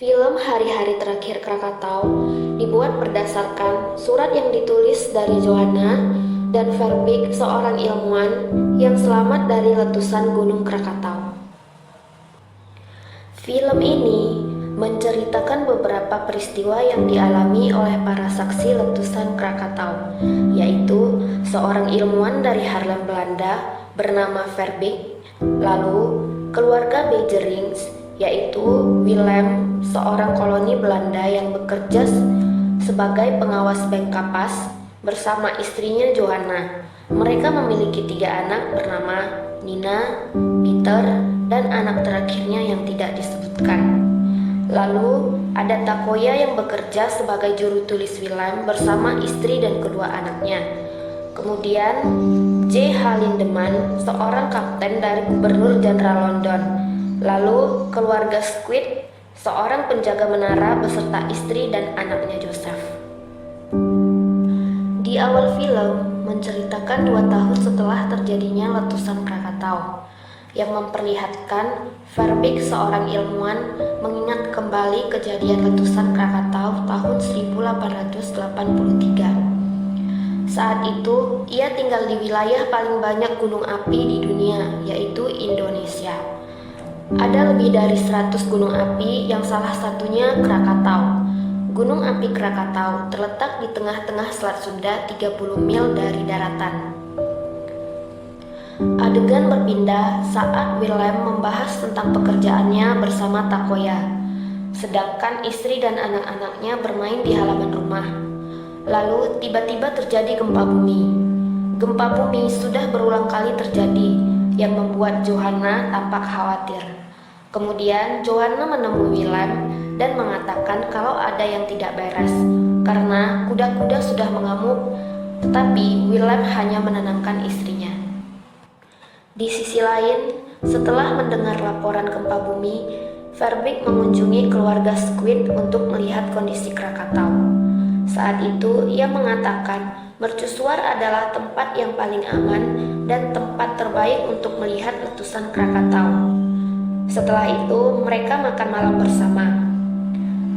Film Hari-Hari Terakhir Krakatau dibuat berdasarkan surat yang ditulis dari Johanna dan Verbeek, seorang ilmuwan yang selamat dari letusan Gunung Krakatau. Film ini menceritakan beberapa peristiwa yang dialami oleh para saksi letusan Krakatau, yaitu seorang ilmuwan dari Haarlem, Belanda bernama Verbeek, lalu keluarga Beijerinck, yaitu Willem, seorang koloni Belanda yang bekerja sebagai pengawas bank kapas bersama istrinya Johanna. Mereka memiliki 3 anak bernama Nina, Peter, dan anak terakhirnya yang tidak disebutkan. Lalu ada Takoya yang bekerja sebagai juru tulis Willem bersama istri dan kedua anaknya. Kemudian J. H. Lindeman, seorang kapten dari Gubernur Jenderal London. Lalu keluarga Squid, seorang penjaga menara beserta istri dan anaknya Joseph. Di awal film menceritakan 2 tahun setelah terjadinya letusan Krakatau, yang memperlihatkan Verbeek, seorang ilmuwan, mengingat kembali kejadian letusan Krakatau tahun 1883. Saat itu ia tinggal di wilayah paling banyak gunung api di dunia, yaitu Indonesia. Ada lebih dari 100 gunung api yang salah satunya Krakatau. Gunung api Krakatau terletak di tengah-tengah Selat Sunda 30 mil dari daratan. Adegan berpindah saat Willem membahas tentang pekerjaannya bersama Takoya, sedangkan istri dan anak-anaknya bermain di halaman rumah. Lalu tiba-tiba terjadi gempa bumi. Gempa bumi sudah berulang kali terjadi, yang membuat Johanna tampak khawatir. Kemudian Johanna menemui Willem dan mengatakan kalau ada yang tidak beres karena kuda-kuda sudah mengamuk, tetapi Willem hanya menenangkan istrinya. Di sisi lain, setelah mendengar laporan gempa bumi, Verbeek mengunjungi keluarga Squid untuk melihat kondisi Krakatau. Saat itu ia mengatakan mercusuar adalah tempat yang paling aman dan tempat terbaik untuk melihat letusan Krakatau. Setelah itu mereka makan malam bersama.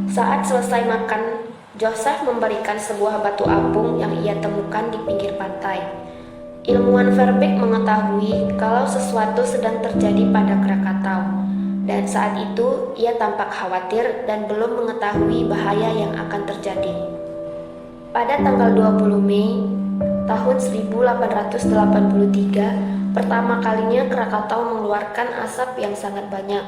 Saat selesai makan, Joseph memberikan sebuah batu apung yang ia temukan di pinggir pantai. Ilmuwan Verbeek mengetahui kalau sesuatu sedang terjadi pada Krakatau, dan saat itu ia tampak khawatir dan belum mengetahui bahaya yang akan terjadi. Pada tanggal 20 Mei tahun 1883, pertama kalinya Krakatau mengeluarkan asap yang sangat banyak,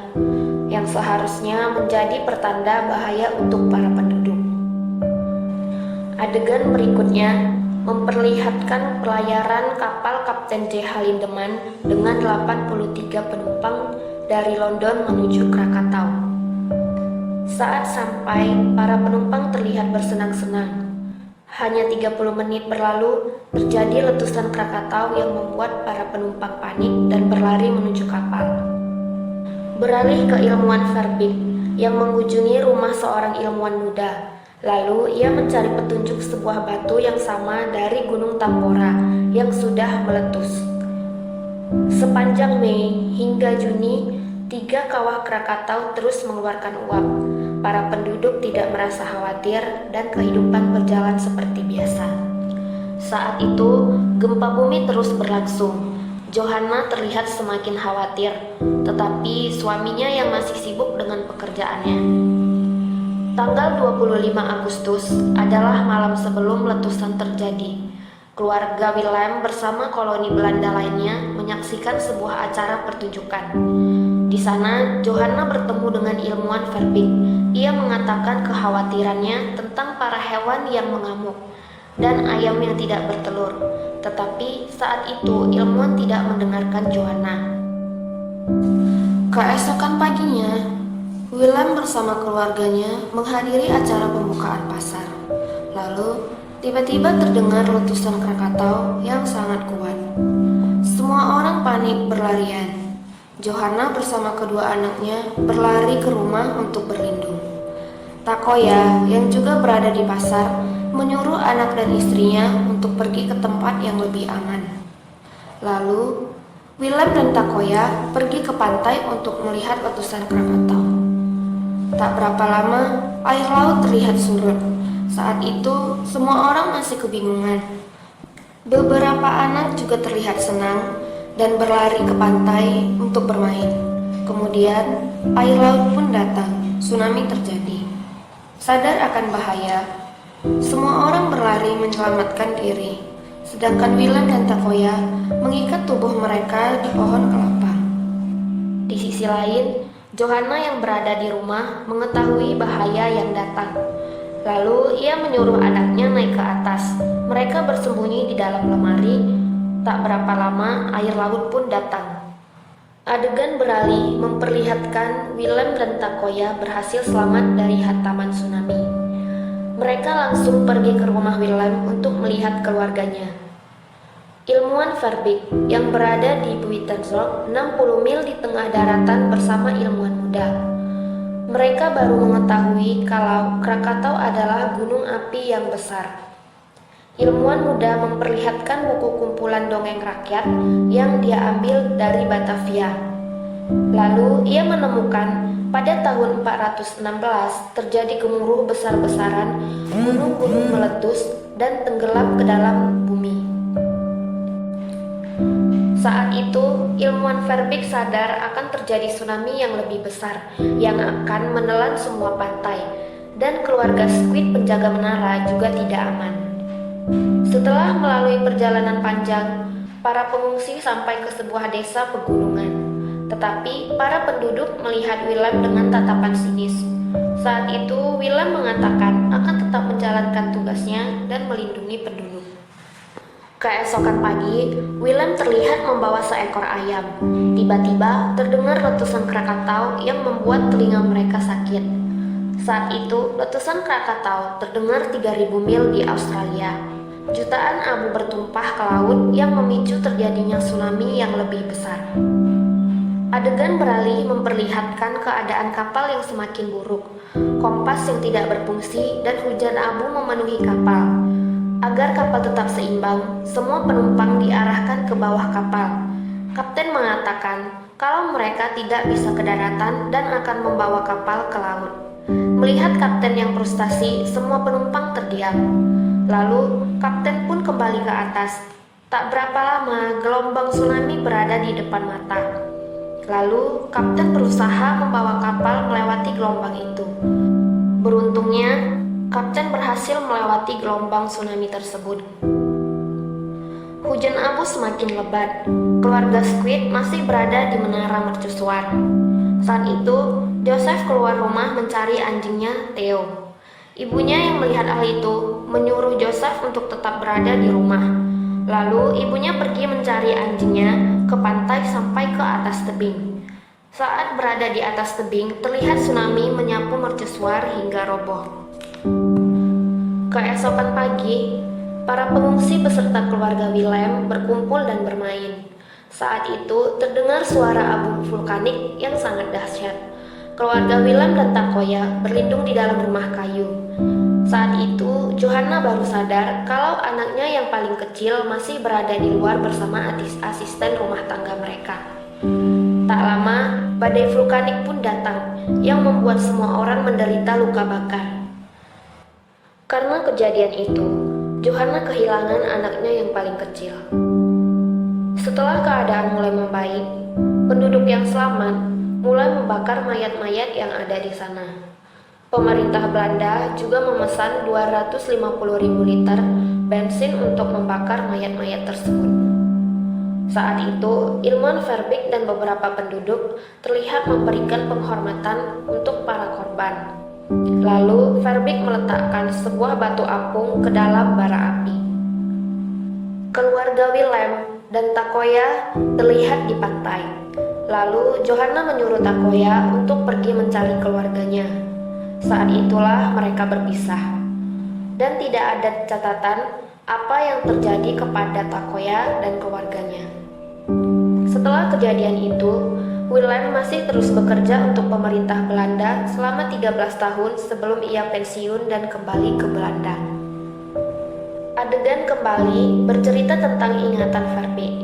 yang seharusnya menjadi pertanda bahaya untuk para penduduk. Adegan berikutnya memperlihatkan pelayaran kapal Kapten J. H. Lindeman dengan 83 penumpang dari London menuju Krakatau. Saat sampai, para penumpang terlihat bersenang-senang. Hanya 30 menit berlalu, terjadi letusan Krakatau yang membuat para penumpang panik dan berlari menuju kapal. Beralih ke ilmuwan Verbeek yang mengunjungi rumah seorang ilmuwan muda. Lalu ia mencari petunjuk sebuah batu yang sama dari Gunung Tambora yang sudah meletus. Sepanjang Mei hingga Juni, 3 kawah Krakatau terus mengeluarkan uap. Para penduduk tidak merasa khawatir dan kehidupan berjalan seperti biasa. Saat itu, gempa bumi terus berlangsung. Johanna terlihat semakin khawatir, tetapi suaminya yang masih sibuk dengan pekerjaannya. Tanggal 25 Agustus adalah malam sebelum letusan terjadi. Keluarga Willem bersama koloni Belanda lainnya menyaksikan sebuah acara pertunjukan. Di sana, Johanna bertemu dengan ilmuwan Verbeek. Ia mengatakan kekhawatirannya tentang para hewan yang mengamuk dan ayam yang tidak bertelur. Tetapi saat itu ilmuwan tidak mendengarkan Johanna. Keesokan paginya, Willem bersama keluarganya menghadiri acara pembukaan pasar. Lalu, tiba-tiba terdengar letusan Krakatau yang sangat kuat. Semua orang panik berlarian. Johanna bersama kedua anaknya berlari ke rumah untuk berlindung. Takoya yang juga berada di pasar menyuruh anak dan istrinya untuk pergi ke tempat yang lebih aman. Lalu, Willem dan Takoya pergi ke pantai untuk melihat letusan Krakatau. Tak berapa lama, air laut terlihat surut. Saat itu, semua orang masih kebingungan. Beberapa anak juga terlihat senang dan berlari ke pantai untuk bermain. Kemudian, air laut pun datang. Tsunami terjadi. Sadar akan bahaya, semua orang berlari menyelamatkan diri. Sedangkan Willem dan Takoya mengikat tubuh mereka di pohon kelapa. Di sisi lain, Johanna yang berada di rumah mengetahui bahaya yang datang. Lalu ia menyuruh anaknya naik ke atas. Mereka bersembunyi di dalam lemari. Tak berapa lama air laut pun datang. Adegan beralih memperlihatkan Willem dan Takoya berhasil selamat dari hantaman tsunami. Mereka langsung pergi ke rumah Willem untuk melihat keluarganya. Ilmuwan Verbeek yang berada di Buitenzorg 60 mil di tengah daratan bersama ilmuwan muda. Mereka baru mengetahui kalau Krakatau adalah gunung api yang besar. Ilmuwan muda memperlihatkan buku kumpulan dongeng rakyat yang dia ambil dari Batavia. Lalu ia menemukan pada tahun 416 terjadi gemuruh besar-besaran, gunung-gunung meletus dan tenggelam ke dalam bumi. Saat itu, ilmuwan Verbeek sadar akan terjadi tsunami yang lebih besar yang akan menelan semua pantai, dan keluarga Squid penjaga menara juga tidak aman. Setelah melalui perjalanan panjang, para pengungsi sampai ke sebuah desa pegunungan. Tetapi para penduduk melihat Willem dengan tatapan sinis. Saat itu, Willem mengatakan akan tetap menjalankan tugasnya dan melindungi penduduk. Keesokan pagi, Willem terlihat membawa seekor ayam. Tiba-tiba terdengar letusan Krakatau yang membuat telinga mereka sakit. Saat itu, letusan Krakatau terdengar 3000 mil di Australia. Jutaan abu bertumpah ke laut yang memicu terjadinya tsunami yang lebih besar. Adegan beralih memperlihatkan keadaan kapal yang semakin buruk, kompas yang tidak berfungsi, dan hujan abu memenuhi kapal. Agar kapal tetap seimbang, semua penumpang diarahkan ke bawah kapal. Kapten mengatakan kalau mereka tidak bisa ke daratan dan akan membawa kapal ke laut. Melihat kapten yang frustasi, semua penumpang terdiam. Lalu, kapten pun kembali ke atas. Tak berapa lama, gelombang tsunami berada di depan mata. Lalu, kapten berusaha membawa kapal melewati gelombang itu. Beruntungnya, kapten berhasil melewati gelombang tsunami tersebut. Hujan abu semakin lebat. Keluarga Squid masih berada di menara mercusuar. Saat itu, Joseph keluar rumah mencari anjingnya, Theo. Ibunya yang melihat hal itu menyuruh Joseph untuk tetap berada di rumah. Lalu, ibunya pergi mencari anjingnya ke pantai sampai ke atas tebing. Saat berada di atas tebing, terlihat tsunami menyapu mercusuar hingga roboh. Keesokan pagi, para pengungsi beserta keluarga Willem berkumpul dan bermain. Saat itu terdengar suara abu vulkanik yang sangat dahsyat. Keluarga Willem dan Takoya berlindung di dalam rumah kayu. Saat itu, Johanna baru sadar kalau anaknya yang paling kecil masih berada di luar bersama asisten rumah tangga mereka. Tak lama, badai vulkanik pun datang yang membuat semua orang menderita luka bakar. Karena kejadian itu, Johanna kehilangan anaknya yang paling kecil. Setelah keadaan mulai membaik, penduduk yang selamat mulai membakar mayat-mayat yang ada di sana. Pemerintah Belanda juga memesan 250.000 liter bensin untuk membakar mayat-mayat tersebut. Saat itu, ilmuwan Verbeek dan beberapa penduduk terlihat memberikan penghormatan untuk para korban. Lalu, Verbeek meletakkan sebuah batu apung ke dalam bara api. Keluarga Willem dan Takoya terlihat di pantai. Lalu, Johanna menyuruh Takoya untuk pergi mencari keluarganya. Saat itulah mereka berpisah. Dan tidak ada catatan apa yang terjadi kepada Takoya dan keluarganya. Setelah kejadian itu, Willem masih terus bekerja untuk pemerintah Belanda selama 13 tahun sebelum ia pensiun dan kembali ke Belanda. Adegan kembali bercerita tentang ingatan Verbeek.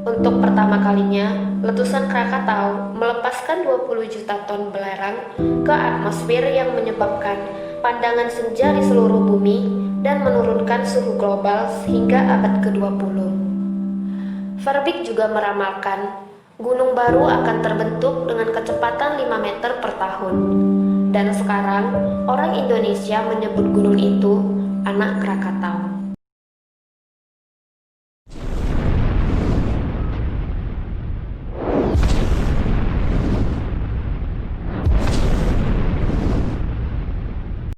Untuk pertama kalinya, letusan Krakatau melepaskan 20 juta ton belerang ke atmosfer yang menyebabkan pandangan senja di seluruh bumi dan menurunkan suhu global hingga abad ke-20. Verbeek juga meramalkan gunung baru akan terbentuk dengan kecepatan 5 meter per tahun. Dan sekarang, orang Indonesia menyebut gunung itu Anak Krakatau.